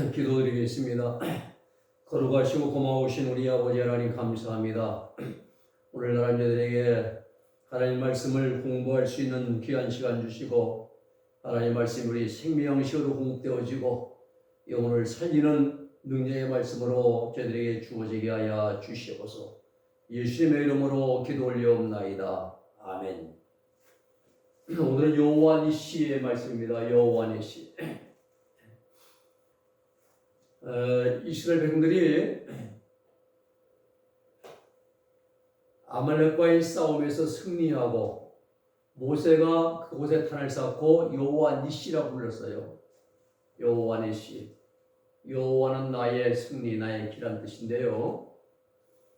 기도드리겠습니다. 거룩하시고 고마우신 우리 아버지 하나님 감사합니다. 오늘 하나님들에게 하나님 말씀을 공부할 수 있는 귀한 시간 주시고 하나님 말씀이 우리 생명식으로 공급되어지고 영혼을 살리는 능력의 말씀으로 저희들에게 주어지게 하여 주시옵소서. 예수님의 이름으로 기도 올려옵나이다. 아멘. 오늘은 여호와 니시의 말씀입니다. 여호와 니시. 이스라엘 백성들이 아말렉과의 싸움에서 승리하고 모세가 그곳에 탄을 쌓고 여호와 니시라고 불렀어요. 여호와 니시. 여호와는 나의 승리, 나의 길한 뜻인데요.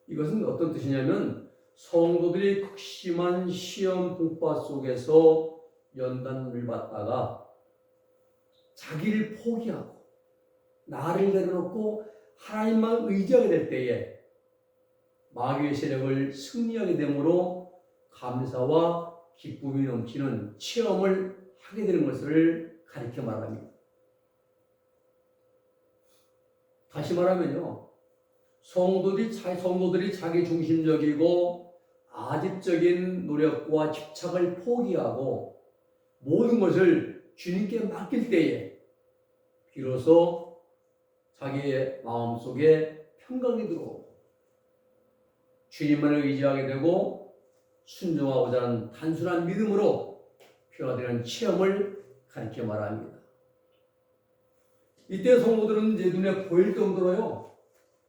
이것은 어떤 뜻이냐면 성도들이 극심한 시험 풍파 속에서 연단을 받다가 자기를 포기하고 나를 내려놓고 하나님만 의지하게 될 때에 마귀의 세력을 승리하게 되므로 감사와 기쁨이 넘치는 체험을 하게 되는 것을 가리켜 말합니다. 다시 말하면요, 성도들이 자기 중심적이고 아집적인 노력과 집착을 포기하고 모든 것을 주님께 맡길 때에 비로소 자기의 마음속에 평강이 들어오고 주님만을 의지하게 되고 순종하고자 하는 단순한 믿음으로 변화되는 체험을 가리켜 말합니다. 이때 성도들은 내 눈에 보일 정도로요,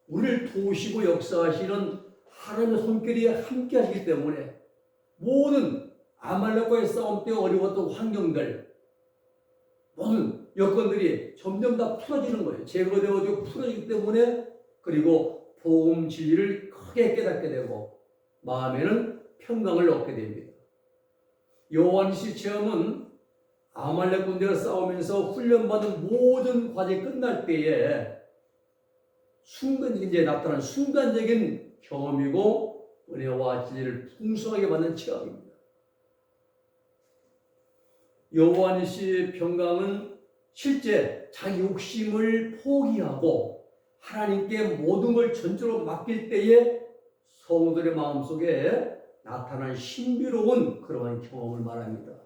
우리를 도우시고 역사하시는 하나님의 손길이 함께 하시기 때문에 모든 아말렉과의 싸움 때 어려웠던 환경들, 모든 여건들이 점점 다 풀어지는 거예요. 제거되어지고 풀어지기 때문에, 그리고 복음 진리를 크게 깨닫게 되고 마음에는 평강을 얻게 됩니다. 여호와 니시 체험은 아말렉 군대가 싸우면서 훈련받은 모든 과정이 끝날 때에 이제 나타난 순간적인 경험이고 은혜와 진리를 풍성하게 받는 체험입니다. 여호와 니시 평강은 실제 자기 욕심을 포기하고 하나님께 모든 걸 전적으로 맡길 때에 성도들의 마음속에 나타난 신비로운 그러한 경험을 말합니다.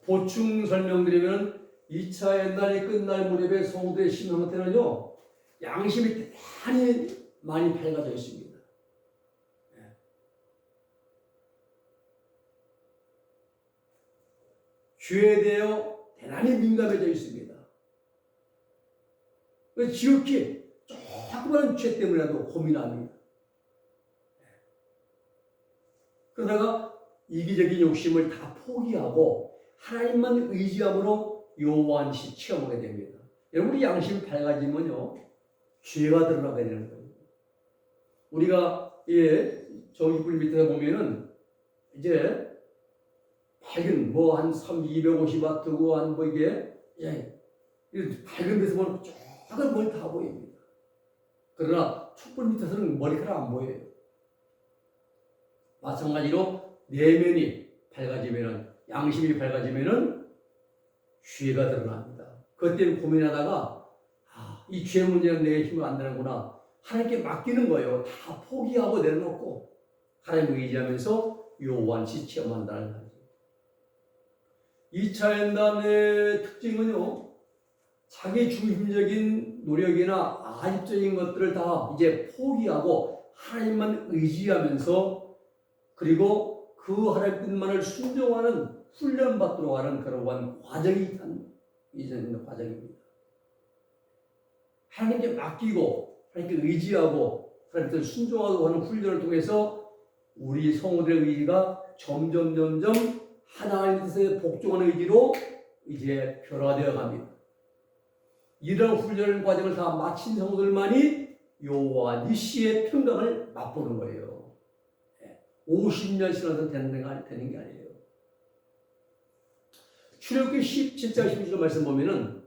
보충 설명드리면 2차 연단이 끝날 무렵에 성도의 심령 상태는요, 양심이 대단히 많이 밝아져 있습니다. 죄에 대해 대단히 민감해져 있습니다. 지극히 조그마한 죄 때문에라도 고민합니다. 그러다가 이기적인 욕심을 다 포기하고 하나님만 의지함으로 여호와 니시 체험하게 됩니다. 여러분, 우리 양심이 밝아지면요, 죄가 드러나게 되는 겁니다. 우리가 전기불 밑에 보면은 이제 밝은 한 250와트고 한 이게 밝은 데서 보면 작은 머리 다 보입니다. 그러나 촛불 밑에서는 머리카락 안 보여요. 마찬가지로 내면이 밝아지면은, 양심이 밝아지면은 죄가 드러납니다. 그것 때문에 고민하다가 이 죄 문제는 내 힘으로 안 되는구나. 하나님께 맡기는 거예요. 다 포기하고 내려놓고 하나님을 의지하면서 여호와 니시 체험한다는 거죠. 2차 연단의 특징은요, 자기 중심적인 노력이나 아집적인 것들을 다 이제 포기하고 하나님만 의지하면서, 그리고 그 하나님 뜻만을 순종하는, 훈련받도록 하는 그러한 과정이 있는 과정입니다. 하나님께 맡기고 하나님께 의지하고 하나님께 순종하고 하는 훈련을 통해서 우리 성도들의 의지가 점점 하나님의 뜻에 복종하는 의지로 이제 변화되어 갑니다. 이런 훈련 과정을 다 마친 성도들만이 여호와 니시의 평강을 맛보는 거예요. 50년 지나서 되는 게 아니에요. 출애굽기 17장 16절 말씀 보면은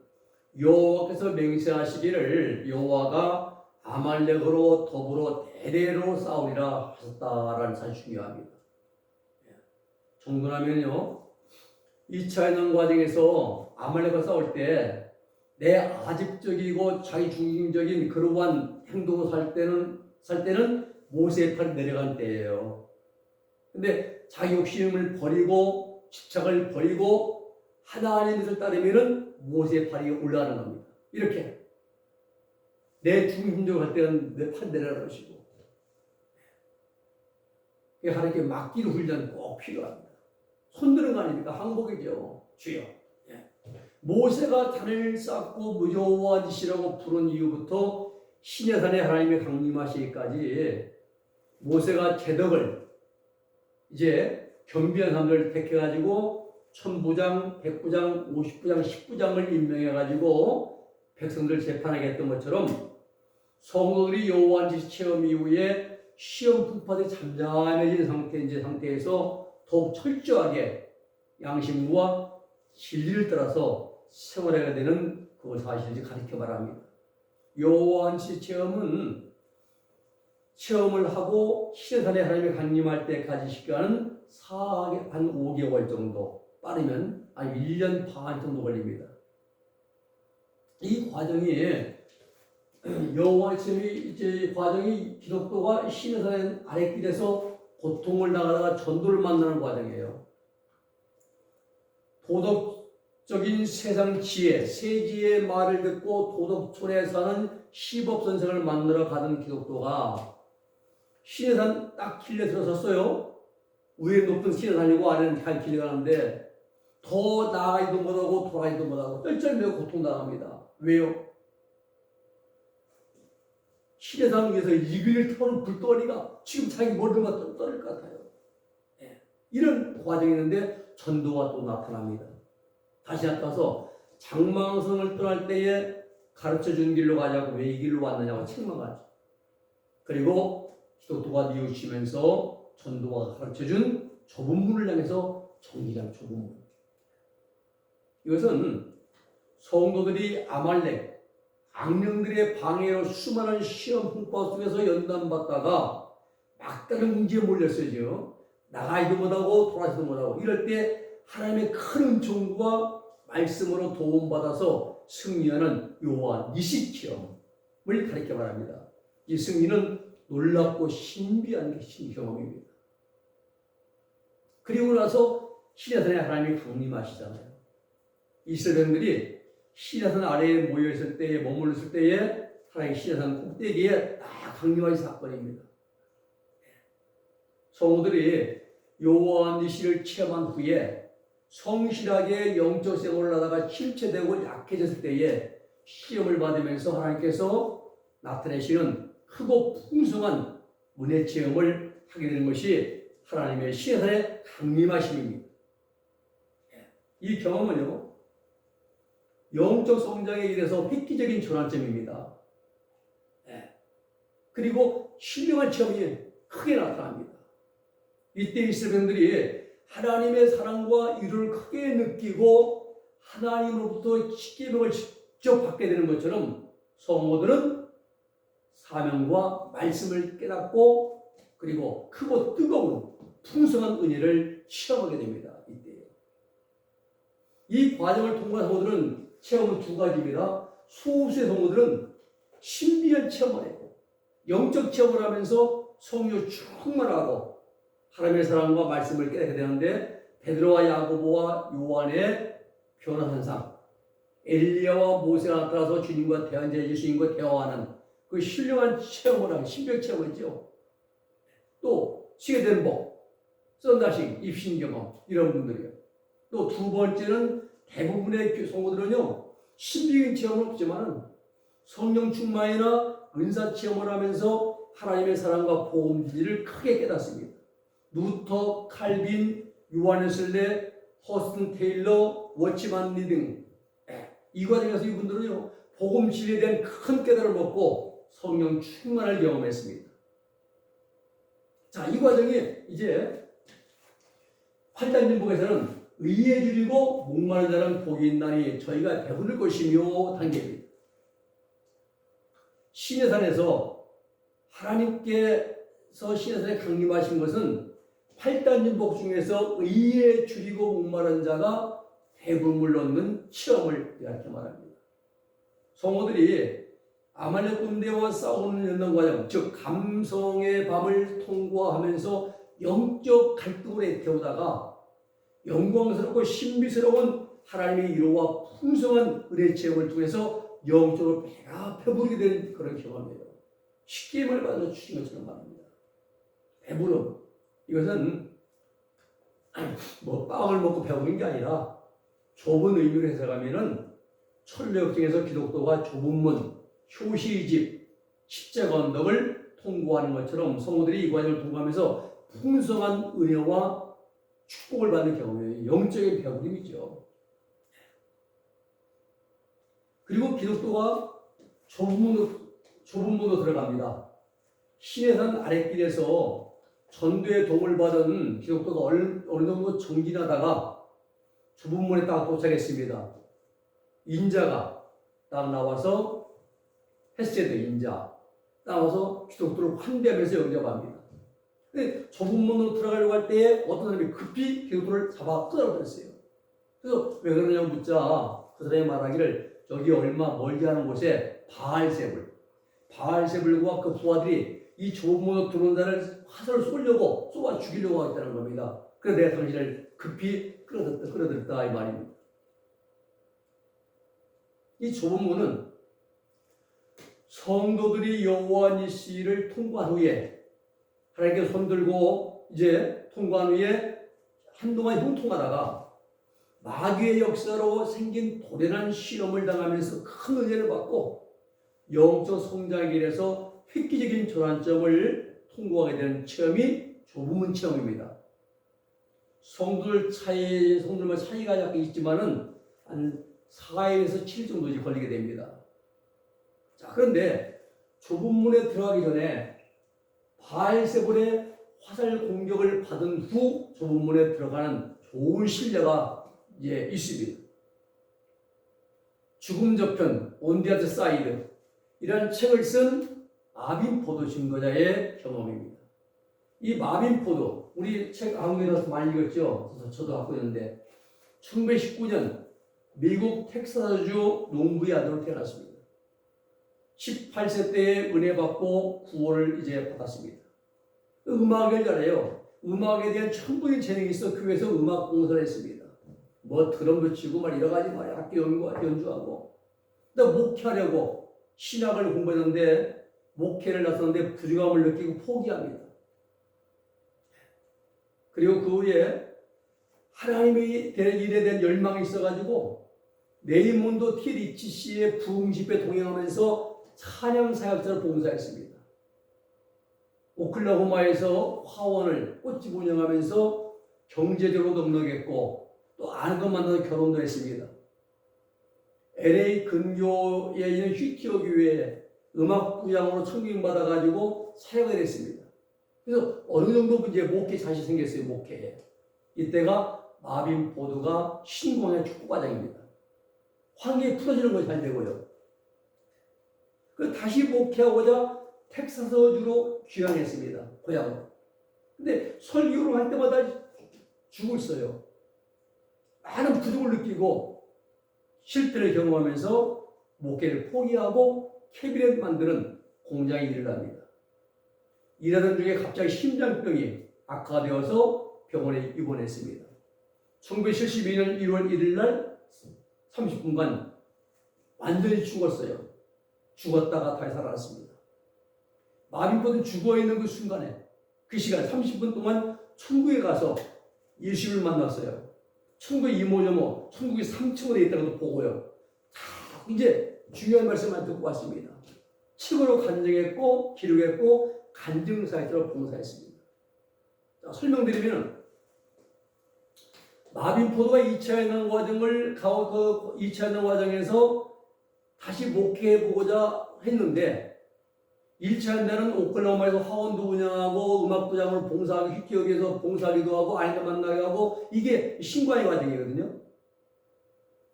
여호와께서 맹세하시기를 여호와가 아말렉으로 더불어 대대로 싸우리라 하셨다라는 사실이 중요합니다. 정돈하면요, 2차 연단 과정에서 아말렉과 싸울 때 내 아집적이고 자기 중심적인 그러한 행동을 살 때는 모세의 팔이 내려간 때예요. 근데 자기 욕심을 버리고 집착을 버리고 하나님의 뜻을 따르면은 모세의 팔이 올라가는 겁니다. 이렇게 내 중심적으로 할 때는 내 팔 내려가는 것이고, 하나님께 맡기는 훈련 꼭 필요합니다. 손드는 거 아닙니까? 항복이죠. 주여. 모세가 단을 쌓고 여호와니시라고 부른 이후부터 시내산에 하나님의 강림하시기까지 모세가 제덕을 이제 경비한 사람들을 택해가지고 1000부장, 100부장, 50부장, 10부장을 임명해가지고 백성들 재판하게 했던 것처럼 성도들이 여호와니시 체험 이후에 시험 풍파에 잠잠해진 상태에서 더욱 철저하게 양심과 진리를 따라서 생활해야 되는 그걸 사실인지 가르쳐 말합니다. 여호와니시 체험은 체험을 하고 시내산에 하나님의 강림할 때까지 시간은 한 5개월 정도, 빠르면 한 1년 반 정도 걸립니다. 이 과정이 여호와니시 이제 과정이 기독교가 시내산 아랫길에서 고통을 당하다가 전도를 만나는 과정이에요. 도덕적인 세상 지혜, 세지의 말을 듣고 도덕촌에 사는 시법선생을 만나러 가던 기독교가 시내산 딱 길에 들어섰어요. 위에 높은 시내산이고 아래는 갈 길이 가는데 더 나아가지도 못하고 돌아가지도 못하고 쩔쩔매고 고통당합니다. 왜요? 시내산 위에서 이글 터는 불덩어리가 지금 자기 머리를 갖다 떨어질 것 같아요. 이런 과정이 있는데 전도가 또 나타납니다. 다시 나타나서 장망성을 떠날 때에 가르쳐준 길로 가자고 왜 이 길로 왔느냐고 책망하죠. 그리고 기독교가 뉘우치면서 전도가 가르쳐준 좁은 문을 향해서 정기장 좁은 문. 이것은 성도들이 아말렉, 악령들의 방해로 수많은 시험 풍파 속에서 연단받다가 막다른 문제에 몰렸어요. 나가지도 못하고 돌아서도 못하고 이럴 때 하나님의 큰 은총과 말씀으로 도움받아서 승리하는 여호와니시 체험을 가르쳐 말합니다. 이 승리는 놀랍고 신비한 경험입니다. 그리고 나서 시내산에 하나님이 강림하시잖아요. 이스라엘들이 시내산 아래에 모여있을 때에 머물렀을 때에 하나님 시내산 꼭대기에 딱 강림하신 사건입니다. 성도들이 여호와니시를 체험한 후에 성실하게 영적 생활을 하다가 침체되고 약해졌을 때에 시험을 받으면서 하나님께서 나타내시는 크고 풍성한 은혜 체험을 하게 되는 것이 하나님의 시내산의 강림하심입니다. 이 경험은요, 영적 성장에 이래서 획기적인 전환점입니다. 그리고 신령한 체험이 크게 나타납니다. 이때 이스라엘들이 하나님의 사랑과 위로를 크게 느끼고 하나님으로부터 십계명을 직접 받게 되는 것처럼 성도들은 사명과 말씀을 깨닫고 그리고 크고 뜨거운 풍성한 은혜를 체험하게 됩니다. 이때요. 이 과정을 통과한 성도들은 체험은 두 가지입니다. 소수의 성도들은 신비한 체험을 해요. 영적 체험을 하면서 성령 충만하고 하나님의 사랑과 말씀을 깨닫게 되는데 베드로와 야고보와 요한의 변화현상, 엘리야와 모세가 나타나서 주님과 예수님과 대화하는 그 신령한 체험을 하는 신비한 체험을 했죠. 또 시계된 복, 썬다식, 입신 경험 이런 분들이요. 또 두 번째는 대부분의 성도들은요 신비적인 체험은 없지만 성령 충만이나 은사 체험을 하면서 하나님의 사랑과 복음 진리를 크게 깨닫습니다. 루터, 칼빈, 요한웨슬레, 허스튼 테일러, 워치만 리 등 이 과정에서 이분들은요 복음 진리에 대한 큰 깨달음을 얻고 성령 충만을 경험했습니다. 자, 이 과정이 이제 8단 진복에서는 의에 줄이고 목마른 자는 복이 있나니 저희가 배부를 것이며 단계입니다. 시내산에서 하나님께서 시내산에 강림하신 것은 8단 진복 중에서 의에 줄이고 목마른 자가 배부름을 얻는 체험을 이렇게 말합니다. 성도들이 아말렉 군대와 싸우는 연단 과정, 즉 감성의 밤을 통과하면서 영적 갈등을 애태우다가 영광스럽고 신비스러운 하나님의 위로와 풍성한 은혜 체험을 통해서 영적으로 배가 배부르게 되는 그런 경험이에요. 쉽게 말해서 주신 것처럼 말합니다. 배부름, 이것은 뭐 빵을 먹고 배부른 게 아니라 좁은 의미로 해석하면은 천리역정에서 기독교가 좁은 문, 효시의 집, 십자가 언덕을 통과하는 것처럼 성도들이 이 과정을 통과하면서 풍성한 은혜와 축복을 받는 경험이에요. 영적인 배부름이죠. 그리고 기독교가 좁은 문으로 들어갑니다. 신의 산 아랫길에서 전도의 도움을 받은 기독교가 어느 정도 정진하다가 좁은 문에 딱 도착했습니다. 인자가 딱 나와서 헤세드 인자 나와서 기독교를 환대하면서 영접합니다. 근데 좁은 문으로 들어가려고 할 때에 어떤 사람이 급히 기독교를 잡아 끌어버렸어요. 그래서 왜 그러냐 묻자 그 사람이 말하기를 저기 얼마 멀지 않은 곳에 바알세불과 그 부하들이 이 좁은 문으로 들어온 자를 화살을 쏘려고 쏘아 죽이려고 하겠다는 겁니다. 그래서 내가 당신을 급히 끌어들였다 이 말입니다. 이 좁은 문은 성도들이 여호와 니시를 통과한 후에 하나님께 손들고 이제 통과한 후에 한동안 형통하다가 마귀의 역사로 생긴 도련한 시험을 당하면서 큰 은혜를 받고 영적 성장의 길에서 획기적인 전환점을 통과하게 되는 체험이 좁은 문 체험입니다. 성도들만 차이가 약간 있지만은 한 4일에서 7일 정도 걸리게 됩니다. 자, 그런데 좁은 문에 들어가기 전에 바알세불의 화살 공격을 받은 후 좁은 문에 들어가는 좋은 신뢰가 이제 있습니다. 죽음 저편 On the Other Side 이라는 책을 쓴 마빈 포도 증거자의 경험입니다. 이 마빈 포도 우리 책 한국에서 많이 읽었죠. 저도 갖고 있는데 1919년 미국 텍사스주 농부의 아들로 태어났습니다. 18세 때에 은혜 받고 구원을 이제 받았습니다. 음악을 잘해요. 음악에 대한 천부인 재능이 있어 교회에서 음악 공사를 했습니다. 뭐 드럼도 치고 막 여러 가지 막 악기 연주하고. 근데 목회하려고 신학을 공부했는데 목회를 나섰는데 부족함을 느끼고 포기합니다. 그리고 그 후에 하나님의 일에 대한 열망이 있어가지고 레이몬드 T. 리치 씨의 부흥 집회에 동행하면서 찬양 사역자로 봉사했습니다. 오클라호마에서 화원을 꽃집 운영하면서 경제적으로 넉넉했고 또 아는 것 만나서 결혼도 했습니다. LA 근교에 있는 휘티어 교회에 음악 부양으로 청빙 받아가지고 사역을 했습니다. 그래서 어느 정도 이제 목회 자신 생겼어요. 목회에. 이때가 마빈 포드가 신공의 축구 과정입니다. 환경이 풀어지는 것이 잘 되고요. 그 다시 목회하고자 텍사스주로 귀향했습니다. 고향으로. 근데 설교를 할 때마다 죽고 있어요. 많은 부족을 느끼고 실패를 경험하면서 목회를 포기하고 캐비넷 만드는 공장에 일을 합니다. 일하던 중에 갑자기 심장병이 악화되어서 병원에 입원했습니다. 1972년 1월 1일 날 30분간 완전히 죽었어요. 죽었다가 다시 살아났습니다. 마빈포드는 죽어있는 그 순간에 그 시간 30분 동안 천국에 가서 예수를 만났어요. 천국의 이모저모, 천국의 3층으로 있다고 보고요. 다 이제 중요한 말씀만 듣고 왔습니다. 책으로 간증했고 기록했고 간증사역자로 봉사했습니다. 자, 설명드리면 마빈포드가 2차 연단 과정을 그 2차 연단 과정에서 다시 목회해보고자 했는데 1차 연단은 오클라호마에서 화원도 운영하고 음악부장으로 봉사하고 휘티역에서 봉사하기도 하고 아이들 만나게 하고 이게 신과의 과정이거든요.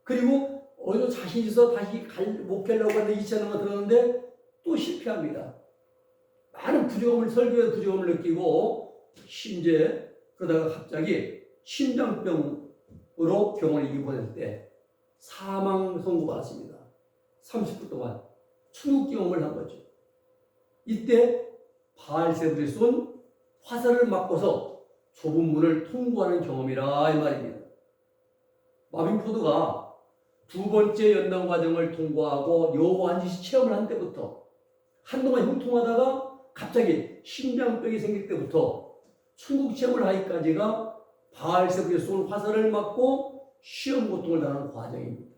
그리고 어느 정도 자신 있어서 다시 목회하려고 하는데 2차 연단을 들었는데 또 실패합니다. 많은 설교에 부족함을 느끼고 이제 그러다가 갑자기 심장병으로 병원에 입원했을 때 사망 선고받았습니다. 30분 동안 천국 경험을 한 거죠. 이때 바알세불이 쏜 화살을 맞고서 좁은 문을 통과하는 경험이라 이 말입니다. 마빈 포드가 두 번째 연당 과정을 통과하고 여호와한지 체험을 한 때부터 한동안 형통하다가 갑자기 심장병이 생길 때부터 천국 체험을 하기까지가 바알세불이 쏜 화살을 맞고 시험 고통을 당하는 과정입니다.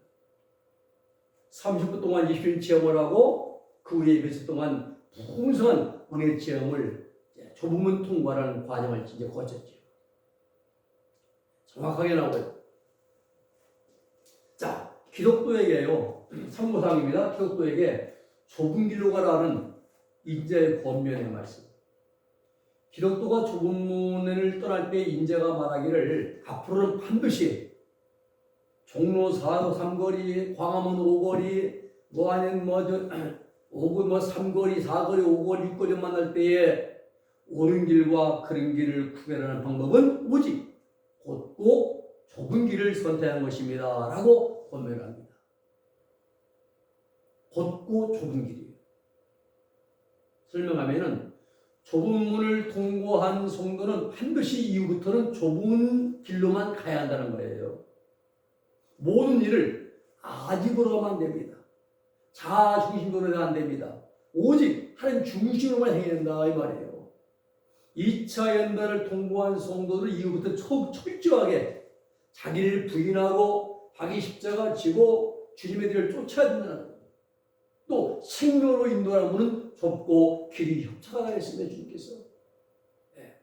30분 동안 예수님 체험을 하고 그 후에 몇 동안 풍성한 은혜 체험을 좁은 문 통과하는 과정을 이제 거쳤죠. 정확하게 나오고요. 자, 기독교에게요. 참고사항입니다. 기독교에게 좁은 길로 가라는 인자의 권면의 말씀. 기독교가 좁은 문을 떠날 때 인자가 말하기를 앞으로는 반드시 종로 4도 3거리, 광화문 5거리, 삼거리, 4거리, 5거리, 6거리 만날 때에 옳은 길과 그른 길을 구별하는 방법은 오직 곧고 좁은 길을 선택한 것입니다. 라고 권면합니다. 곧고 좁은 길이에요. 설명하면은 좁은 문을 통과한 성도는 반드시 이후부터는 좁은 길로만 가야 한다는 거예요. 모든 일을 아집으로 하면 안 됩니다. 자아 중심으로 해도 안 됩니다. 오직 하나님 중심으로만 해야 된다 이 말이에요. 2차 연단을 통과한 성도들 이후부터 철저하게 자기를 부인하고 자기 십자가를 지고 주님의 길을 쫓아야 된다는 거예요. 또 생명으로 인도하는 문은 좁고 길이 협착하다 했습니다. 주님께서. 네.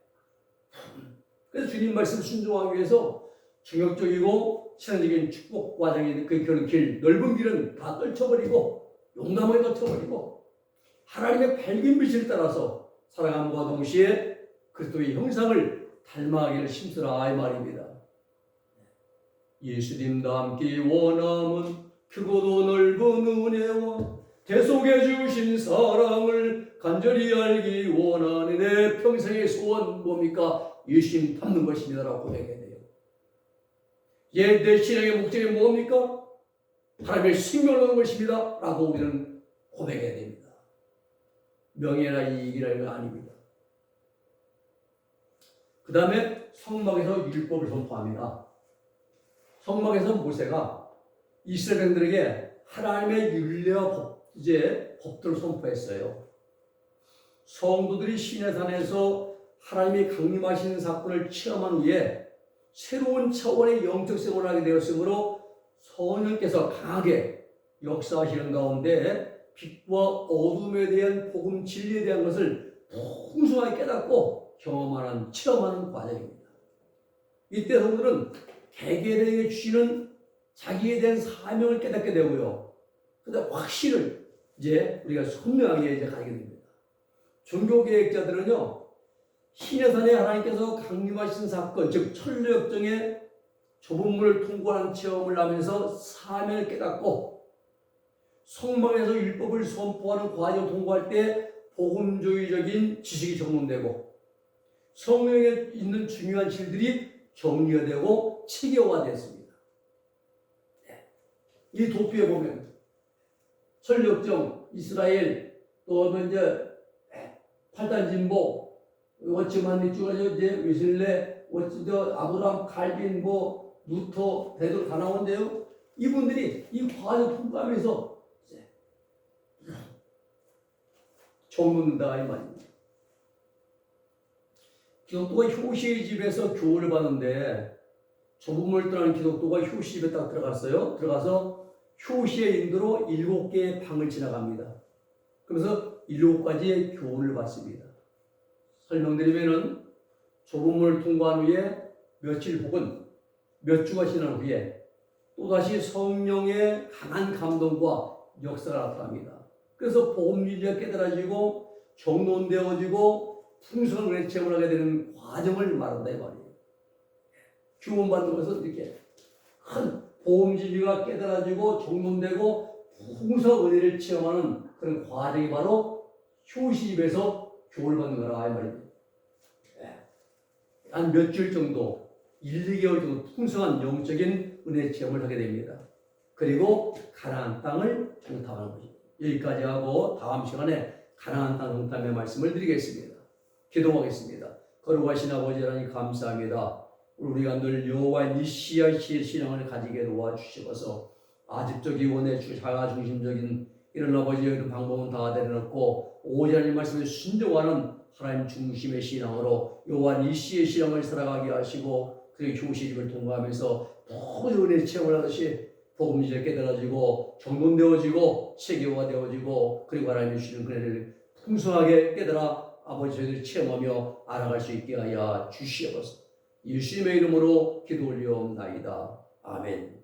그래서 주님 말씀 순종하기 위해서 정욕적이고 신앙적인 축복 과정인 그런 길, 넓은 길은 다 떨쳐버리고 용감하게 떨쳐버리고 하나님의 밝은 빛을 따라서 살아감과 동시에 그리스도의 형상을 닮아가기를 힘쓰라 이 말입니다. 예수님과 함께 원함은 크고도 넓은 은혜와 대속해 주신 사랑을 간절히 알기 원하는 내 평생의 소원 뭡니까? 예수님 닮는 것입니다 라고 고백해야 돼요. 내 신앙의 목적이 뭡니까? 하나님의 생명을 얻는 것입니다 라고 우리는 고백해야 됩니다. 명예나 이익이라는 건 아닙니다. 그 다음에 성막에서 율법을 선포합니다. 성막에서 모세가 이스라엘 백성들에게 하나님의 율례와 법들을 선포했어요. 성도들이 시내산에서 하나님이 강림하시는 사건을 체험한 후에 새로운 차원의 영적 생활을 하게 되었으므로 성령께서 강하게 역사하시는 가운데 빛과 어둠에 대한 복음 진리에 대한 것을 풍성하게 깨닫고 경험하는 체험하는 과정입니다. 이때 성도들은 개개인에게 주시는 자기에 대한 사명을 깨닫게 되고요. 그다음 확신을 이제 우리가 선명하게 이제 가게 됩니다. 종교개혁자들은요, 시내산에 하나님께서 강림하신 사건, 즉 천리역정의 좁은 문을 통과하는 체험을 하면서 사명을 깨닫고 성막에서 율법을 선포하는 과정을 통과할 때 복음주의적인 지식이 적용되고 성경에 있는 중요한 실들이 정리가 되고 체계화됐습니다. 이 도표에 보면 천리역정, 이스라엘, 또 이제 8단 진보, 워치만 밑줄에서 이제 웨슬레, 아브라함, 칼빈, 루터, 베드로 다 나오는데요. 이분들이 이 과정 통과하면서 이제 적는다 이 말입니다. 기독교가 효시의 집에서 교훈을 받는데 좁은 문을 떠나는 기독교가 효시 집에 딱 들어갔어요. 들어가서 효시의 인도로 7개의 방을 지나갑니다. 그래서 7가지의 교훈을 받습니다. 설명드리면은 좁은 문을 통과한 후에 며칠 혹은 몇 주가 지난 후에 또다시 성령의 강한 감동과 역사가 나타납니다. 그래서 복음 진리가 깨달아지고 정론되어지고 풍성한 은혜 체험을 하게 되는 과정을 말한다 이 말이에요. 교훈받는 것은 이렇게 큰 복음 진리가 깨달아지고 정론되고 풍성한 은혜를 체험하는 그런 과정이 바로 효시집에서 교훈을 받는 거라 이 말입니다. 한 몇 주일 정도 1, 2개월 정도 풍성한 영적인 은혜 체험을 하게 됩니다. 그리고 가나안 땅을 정탐하는 것입니다. 여기까지 하고 다음 시간에 가나안 땅 정탐의 말씀을 드리겠습니다. 기도하겠습니다. 거룩하신 아버지 하나님 감사합니다. 우리가 늘 여호와 니시의 신앙을 가지게 도와주시어서 아집적이 원해 자가 중심적인 이런 아버지의 이런 방법은 다 내려놓고 오직 하나님 말씀에 순종하는 하나님 중심의 신앙으로 여호와 니시의 신앙을 살아가게 하시고 그리고 교시집을 통과하면서 모든 은혜 체험을 하듯이 복음지에 깨달아지고 경건되어지고 체계화가 되어지고 그리고 하나님이 주시는 은혜를 풍성하게 깨달아 아버지 저희들이 체험하며 알아갈 수 있게 하여 주시옵소서. 예수님의 이름으로 기도 올리옵나이다. 아멘.